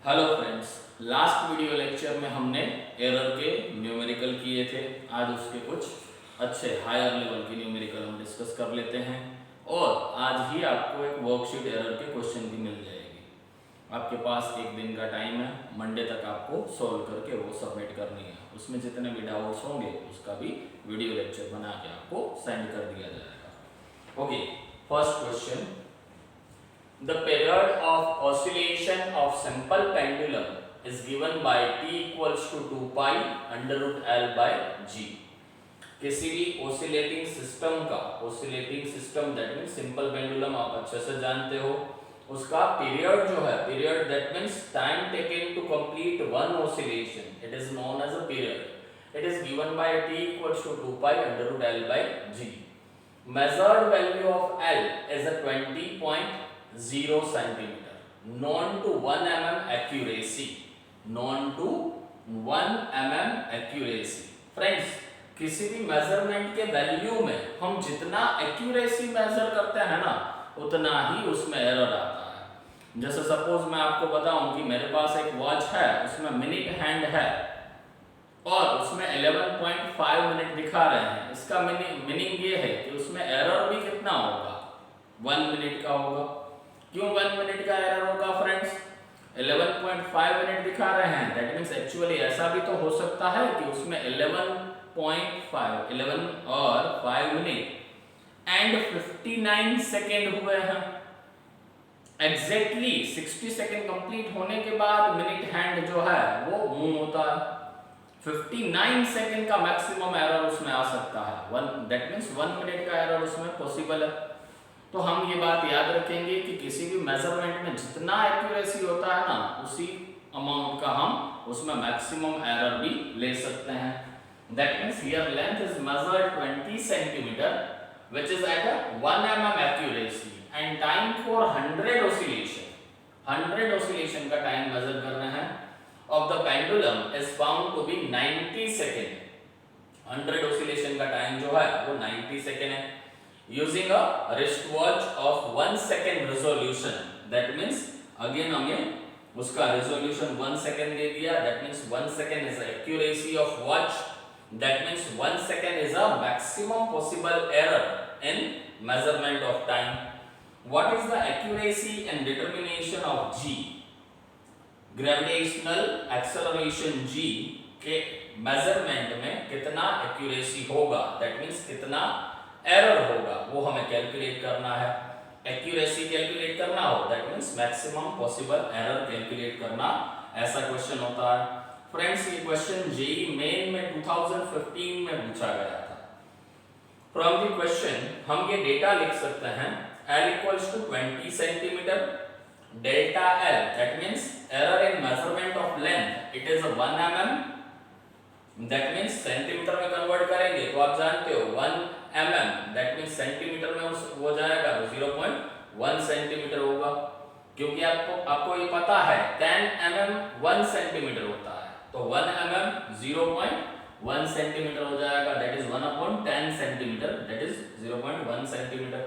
Hello friends, last video lecture में हमने error के न्यूमेरिकल किए थे। आज उसके कुछ अच्छे हायर लेवल के न्यूमेरिकल हम डिस्कस कर लेते हैं और आज ही आपको एक वर्कशीट एरर के क्वेश्चन भी मिल जाएगी। आपके पास एक दिन का टाइम है, मंडे तक आपको सॉल्व करके वो सबमिट करनी है। उसमें जितने भी डाउट्स होंगे उसका भी वीडियो लेक्चर बना के आपको सेंड कर दिया जाएगा। Okay, first question, the period of oscillation of simple pendulum is given by t equals to 2 pi under root L by G। किसी भी oscillating system का oscillating system that means simple pendulum आप अच्छे से जानते हो, उसका period जो है period that means time taken to complete one oscillation, it is known as a period। it is given by t equals to 2 pi under root L by G। measured value of L is a 20.0 centimeter, known to 1 mm accuracy, known to 1 mm accuracy। Friends, किसी भी measurement के value में हम जितना accuracy major करते हैं ना, उतना ही उसमें एरर आता है। जैसे सपोज मैं आपको बताऊं कि मेरे पास एक वॉच है, उसमें मिनट हैंड है और उसमें 11.5 मिनट दिखा रहे हैं। इसका मीनिंग ये है कि उसमें एरर भी कितना होगा, 1 मिनट का होगा। क्यों 1 मिनट का एरर होगा फ्रेंड्स? 11.5 मिनट दिखा रहे हैं, दैट मींस एक्चुअली ऐसा भी तो हो सकता है कि उसमें 11 और 5 मिनट एंड 59 सेकेंड हुए हैं। एग्जैक्टली 60 सेकेंड कंप्लीट होने के बाद मिनट हैंड जो है वो मूव होता है। 59 सेकेंड का मैक्सिमम एरर उसमें आ सकता है, दैट मींस 1 मिनट का एरर उसमें पॉसिबल है। तो हम ये बात याद रखेंगे कि किसी भी मेजरमेंट में जितना एक्यूरेसी होता है ना, उसी अमाउंट का हम उसमें मैक्सिमम एरर भी ले सकते हैं। That means here length is measured 20 centimetre which is at 1 mm accuracy and time for 100 oscillation. 100 oscillation का टाइम मेजर कर रहे हैं of the pendulum is found to be 90 second. 100 oscillation का टाइम जो है वो 90 सेकेंड है। Using a wristwatch of 1 second resolution, that means again हमें उसका resolution 1 second दे दिया, that means 1 second is the accuracy of watch, that means 1 second is a maximum possible error in measurement of time। What is the accuracy and determination of G? Gravitational acceleration G के measurement में कितना accuracy होगा, that means कितना error होगा, वो हमें calculate करना है। एक्यूरेसी कैलकुलेट करना हो, that means maximum possible error calculate करना, ऐसा क्वेश्चन होता है। फ्रेंड्स, ये क्वेश्चन जेईई मेन में 2015 में पूछा गया था। फ्रॉम द क्वेश्चन हम ये डेटा लिख सकते हैं, L equals to 20 centimetre, delta L that means error in measurement of length, it is 1 mm, that means centimetre में कन्वर्ट करेंगे तो आप जानते हो 1 mm, दैट मींस सेंटीमीटर में वो जाएगा तो 0.1 सेंटीमीटर होगा, क्योंकि आपको ये पता है 10 mm 1 सेंटीमीटर होता है, तो 1 mm 0.1 सेंटीमीटर हो जाएगा, that is 1/10 centimetre, that is 0.1 centimetre.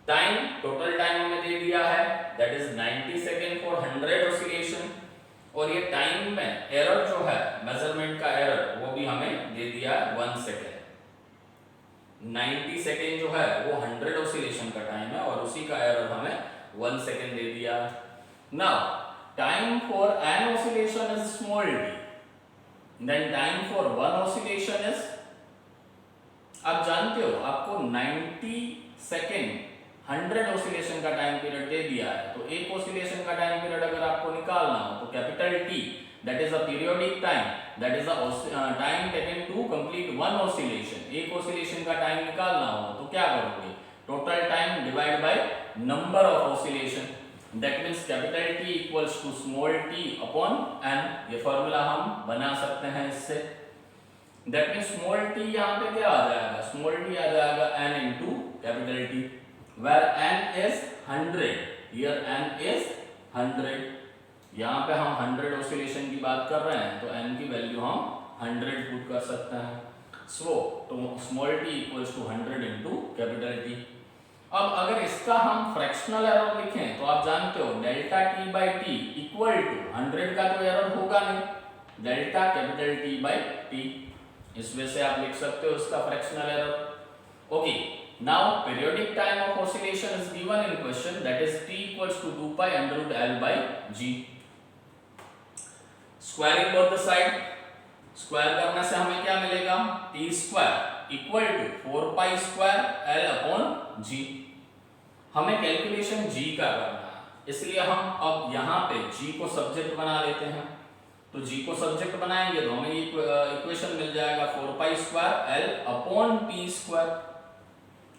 Time, total time हमें दे दिया है, that is 90 second for 100 oscillation, और ये टाइम में एरर जो है मेजरमेंट का एरर वो भी हमें दे दिया 1 सेकेंड। 90 सेकेंड जो है वो 100 ऑसिलेशन का टाइम है और उसी का एरर हमें 1 सेकेंड दे दिया। Now time for an oscillation is small d, then time for one oscillation is, आप जानते हो आपको 90 सेकेंड 100 ऑसिलेशन का टाइम पीरियड दे दिया है, तो एक ऑसिलेशन का टाइम पीरियड अगर आपको निकालना हो तो capital T that is a periodic time, that is the time taken to complete one oscillation। एक oscillation का टाइम निकालना हो तो क्या करोगे, total time divide by number of oscillation, that means capital T equals to small t upon n। ये formula हम बना सकते हैं इससे, that means small t यहाँ पे क्या आ जाएगा, small t आ जाएगा n into capital T, where n is 100, here n is 100। यहाँ पे हम 100 ऑसिलेशन की बात कर रहे हैं तो n की वैल्यू हम 100 पुट कर सकते हैं। सो तो small t equals to 100 into capital T। अब अगर इसका हम फ्रैक्शनल एरर लिखें तो आप जानते हो delta T by T equal to 100 का तो एरर होगा नहीं, delta capital T by T, इस वजह से आप लिख सकते हो इसका fractional error. Okay, now periodic time of oscillation is given in question, that is t equals to 2 pi under root l by g। Squaring both the side, square करने से हमें क्या मिलेगा, t square equal to 4 pi square l upon g। हमें calculation g का करना है, इसलिए हम अब यहाँ पे g को सब्जेक्ट बना लेते हैं। तो g को सब्जेक्ट बनाएंगे तो हमें इक्वेशन मिल जाएगा 4 pi square l upon p square.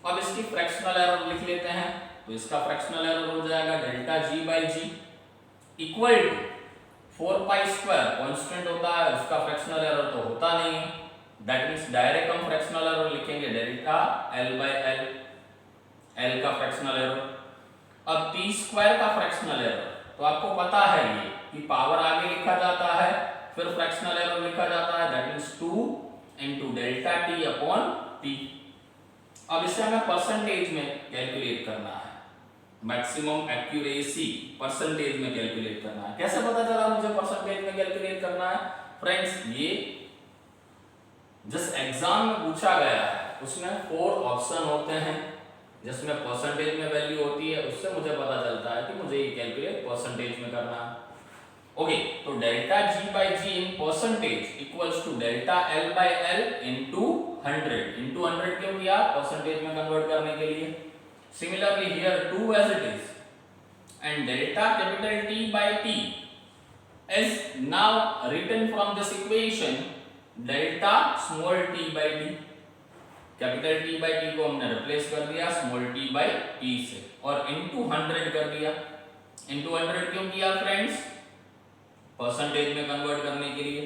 अब इसकी फ्रैक्शनल एरर लिख लेते हैं, तो इसका फ्रैक्शनल एरर हो जाएगा delta g by g equal to 4 pi square constant होता है, उसका फ्रैक्शनल एरर तो होता नहीं है, दैट मींस डायरेक्ट हम फ्रैक्शनल एरर लिखेंगे delta l by l, l का फ्रैक्शनल एरर। अब p स्क्वायर का फ्रैक्शनल एरर तो आपको पता है ये कि पावर आगे लिखा जाता है फिर फ्रैक्शनल एरर लिखा जाता है, that means 2 into delta t upon t। अब इसे हमें परसेंटेज में कैलकुलेट करना है, मैक्सिमम एक्यूरेसी परसेंटेज में कैलकुलेट करना है। कैसे पता चला मुझे परसेंटेज में कैलकुलेट करना है? फ्रेंड्स, ये जिस एग्जाम में पूछा गया है उसमें 4 ऑप्शन होते हैं जिसमें परसेंटेज में वैल्यू होती है, उससे मुझे पता चलता है कि मुझे ये कैलकुलेट परसेंटेज में करना है। ओके, तो delta g by g in percentage equals to delta l by l into 100। Into 100 क्यों किया? परसेंटेज में कन्वर्ट करने के लिए। Similarly here 2 as it is, and delta capital T by T is now written from this equation delta small t by t। Capital T by T को हमने replace कर दिया स्मॉल t by t से और into 100 कर दिया। Into 100 क्यों किया फ्रेंड्स? परसेंटेज में कन्वर्ट करने के लिए।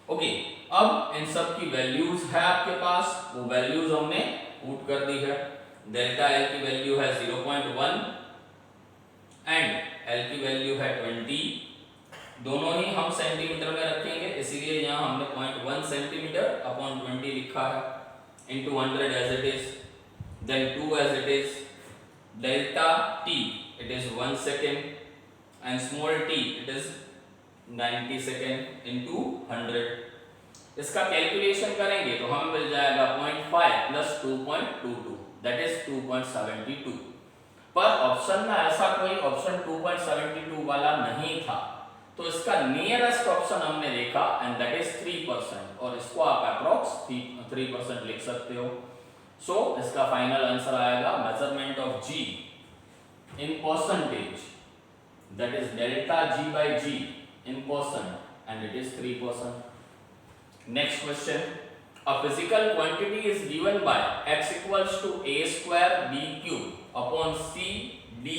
ओके, अब इन सब की वैल्यूज है आपके पास, वो वैल्यूज हमने पुट कर दी है। डेल्टा L की वैल्यू है 0.1 एंड L की वैल्यू है 20, दोनों ही हम सेंटीमीटर में रखेंगे, इसीलिए यहाँ हमने 0.1 सेंटीमीटर अपॉन 20 लिखा है, into 100 as it is, then 2 as it is, delta T it is 1 second and small t it is 90 second into 100। इसका कैलकुलेशन करेंगे तो हमें मिल जाएगा 0.5 प्लस 2.22 दैट इज 2.72। पर ऑप्शन में ऐसा कोई ऑप्शन 2.72 वाला नहीं था, तो इसका नियरेस्ट ऑप्शन हमने देखा एंड दैट इज 3%, और इसको आप अप्रोक्स 3% लिख सकते हो। सो इसका फाइनल आंसर आएगा measurement of g in percentage, that is delta g by g in percent and it is 3%. Next question, a physical quantity is given by x equals to a square b cube upon c d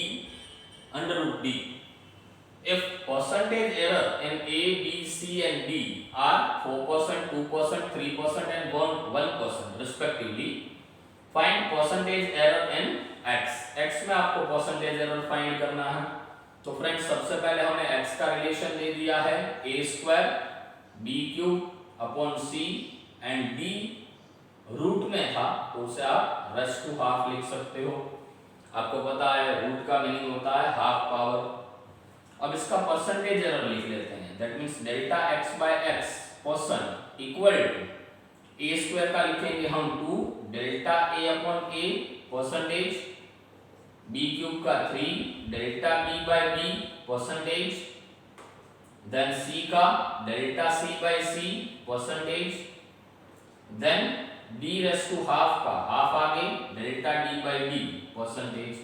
under root d. If percentage error in a, b, c and d are 4%, 2%, 3% and 1% respectively, find percentage error in x. x में आपको percentage error find करना है। तो friends, सबसे पहले हमने x का relation दे दिया है a square b cube upon c and d root में था तो उसे आप रेस्ट टू हाफ लिख सकते हो। आपको पता है रूट का मीनिंग होता है हाफ पावर। अब इसका परसेंटेज एरर लिख लेते हैं, that means delta x by x percent equal to a square का लिखेंगे हम 2 delta a upon a percentage, b cube का 3 delta b by b percentage, then c का delta c by c percentage, then d raise to half का half आगे delta d by d percentage.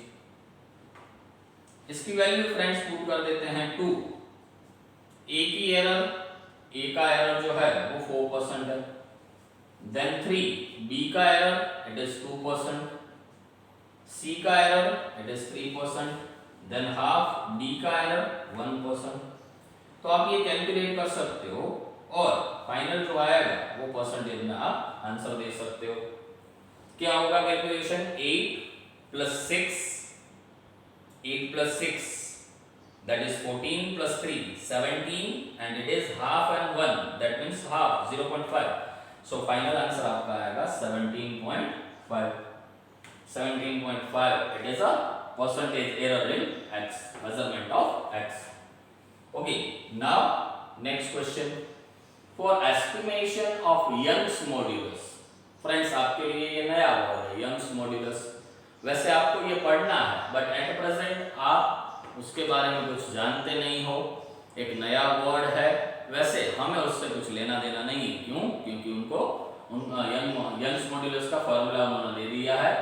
इसकी value friends put कर देते हैं 2। a की error, a का एरर जो है वो 4% है, देन 3 b का एरर इट इज 2%, c का error it is 3%, than half d का एरर 1%। तो आप ये कैलकुलेट कर सकते हो और फाइनल जो आएगा वो परसेंटेज में आप आंसर दे सकते हो। क्या होगा calculation? 8 plus 6 that is 14 plus 3 17 and it is half and 1 that means half 0.5, so final answer आपका आएगा 17.5। 17.5. It is a percentage error in x, measurement of x. Okay, now next question. For estimation of Young's modulus. Friends आपके लिए ये नया word है Young's modulus. वैसे आपको ये पढ़ना है बट एट प्रेजेंट आप उसके बारे में कुछ जानते नहीं हो, एक नया वर्ड है। वैसे हमें उससे कुछ लेना देना नहीं है, क्यों? क्योंकि उनको यंग्स मॉड्यूलस का फॉर्मूला उन्होंने दे दिया है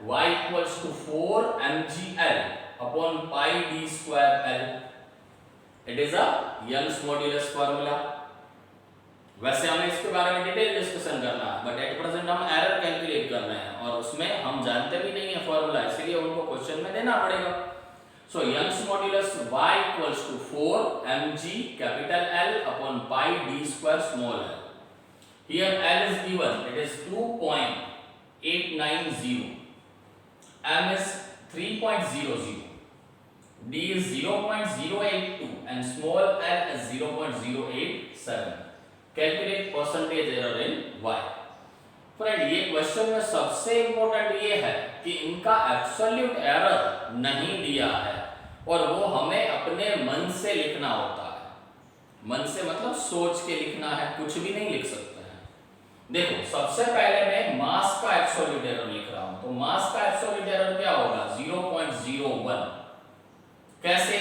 y equals to 4 mgl upon pi d square l. It is a Young's modulus formula. वैसे हमें इसके बारे में डिटेल डिस्कशन करना है बट एट प्रेजेंट हम एरर कैलकुलेट कर रहे हैं और उसमें हम जानते भी नहीं है फॉर्मूला, इसलिए उनको क्वेश्चन में देना पड़ेगा। So Young's modulus y equals to 4 mg capital L upon pi d square small l. Here L is given, it is 2.890, m is 3.00, d is 0.082 and small l is 0.087. Calculate percentage error in y। Friend ये question में सबसे important ये है कि इनका absolute error नहीं दिया है और वो हमें अपने मन से लिखना होता है। मन से मतलब सोच के लिखना है, कुछ भी नहीं लिख सकते हैं। देखो सबसे पहले मैं मास का एब्सोल्यूट एरर लिख रहा हूं, तो मास का एब्सोल्यूट एरर क्या होगा? 0.01। कैसे?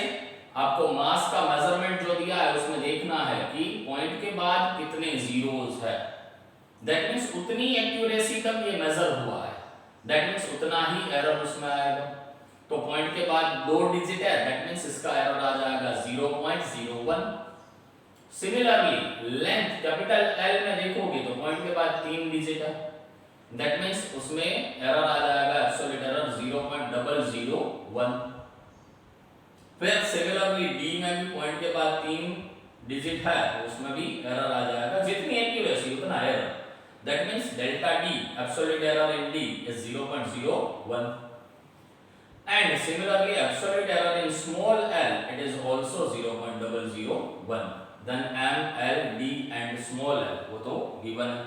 आपको मास का मेजरमेंट जो दिया है उसमें देखना है कि पॉइंट के बाद कितने जीरोस है, दैट मींस उतनी एक्यूरेसी तक ये मेजर हुआ है, दैट मींस उतना ही एरर उसमें आएगा। तो पॉइंट के बाद 2 डिजिट है, दैट मींस इसका एरर आ जाएगा 0.01। सिमिलरली लेंथ कैपिटल L में देखोगे तो पॉइंट के बाद 3 डिजिट है, दैट मींस उसमें एरर आ जाएगा एब्सोल्यूट एरर 0.001। फिर सिमिलरली D में भी पॉइंट के बाद 3 डिजिट है, उसमें भी एरर आ जाएगा, जितनी एक्यूरेसी उतना error, that means delta D absolute error in D is 0.01 and similarly absolute error in small l it is also 0.001। Then m l d and small l वो तो गिवन है।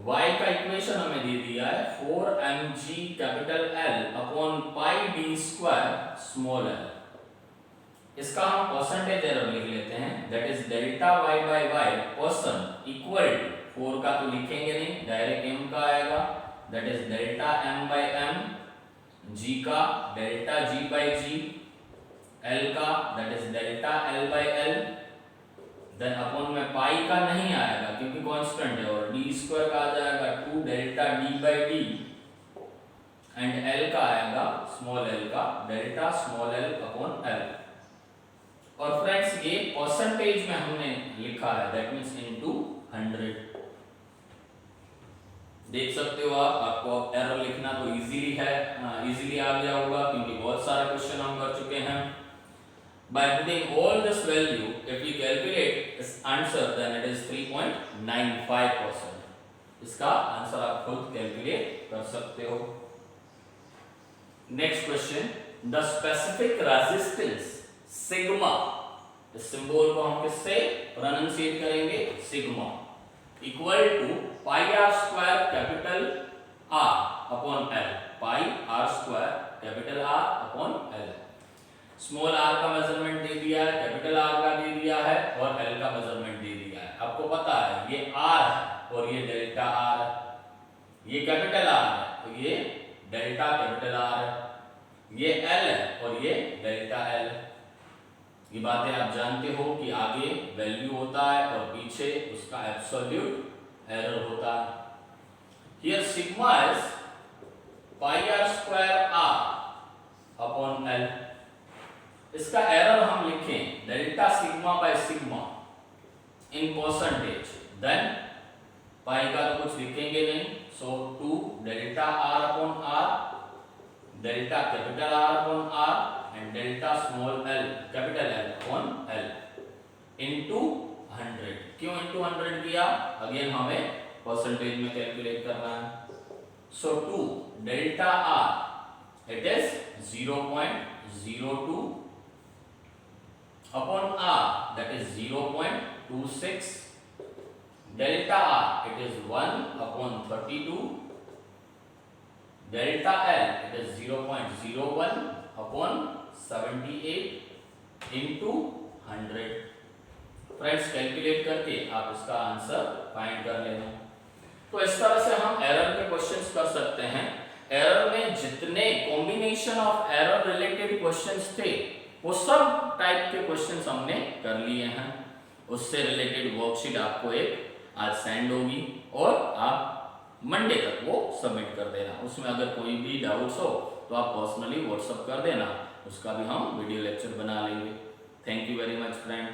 y का equation हमें दे दिया है 4 mg capital L upon pi d square small l। इसका हम percentage error लिख लेते हैं, that is delta y by y percent equal to 4 का तो लिखेंगे नहीं, डायरेक्ट m का आएगा, that is delta m by m, g का delta g by g, l का that is delta l by l, then upon में pi का नहीं आएगा क्योंकि कांस्टेंट है, और d स्क्वायर का आ जाएगा 2 delta d by d and l का आएगा स्मॉल l का delta small l upon l। और फ्रेंड्स ये परसेंटेज में हमने लिखा है, दैट मींस इनटू 100। देख सकते हो आपको अब एरर लिखना तो इजीली है, इजीली आ गया होगा क्योंकि बहुत सारे क्वेश्चन हम कर चुके हैं। By putting all this value, if we calculate this answer, then it is 3.95%. इसका आंसर आप खुद कैलकुलेट कर सकते हो। Next question, the specific resistance sigma, इस सिंबल को हम किससे प्रोनाउंसिएट करेंगे? Sigma equal to pi r square capital R upon L, pi r square capital R upon L। Small r का मेजरमेंट दे दिया है, कैपिटल R का दे दिया है और L का मेजरमेंट दे दिया है। आपको पता है ये R है और ये डेल्टा R है, ये कैपिटल R है तो ये डेल्टा कैपिटल R है, ये L है और ये डेल्टा L है। ये बातें आप जानते हो कि आगे वैल्यू होता है और पीछे उसका एब्सोल्यूट एरर होता है। Here sigma is pi r square R upon L। इसका एरर हम लिखें delta sigma by sigma in percentage, then pi का तो कुछ लिखेंगे नहीं, so 2 delta R upon R, delta capital R upon R and delta small l capital L upon L into 100। क्यों into 100 किया? अगेन हमें परसेंटेज में कैलकुलेट करना है। सो 2 delta R it is 0.02 upon R that is 0.26, delta R it is 1 upon 32 delta L it is 0.01 upon 78 into 100। Friends calculate करके आप इसका answer find कर लेना। तो इस तरह से हम एरर के क्वेश्चंस कर सकते हैं। एरर में जितने combination of error related questions थे वो सब टाइप के क्वेश्चंस हमने कर लिए हैं। उससे रिलेटेड वर्कशीट आपको एक आज सेंड होगी और आप मंडे तक वो सबमिट कर देना। उसमें अगर कोई भी डाउट्स हो तो आप पर्सनली व्हाट्सअप कर देना, उसका भी हम वीडियो लेक्चर बना लेंगे। Thank you very much friend.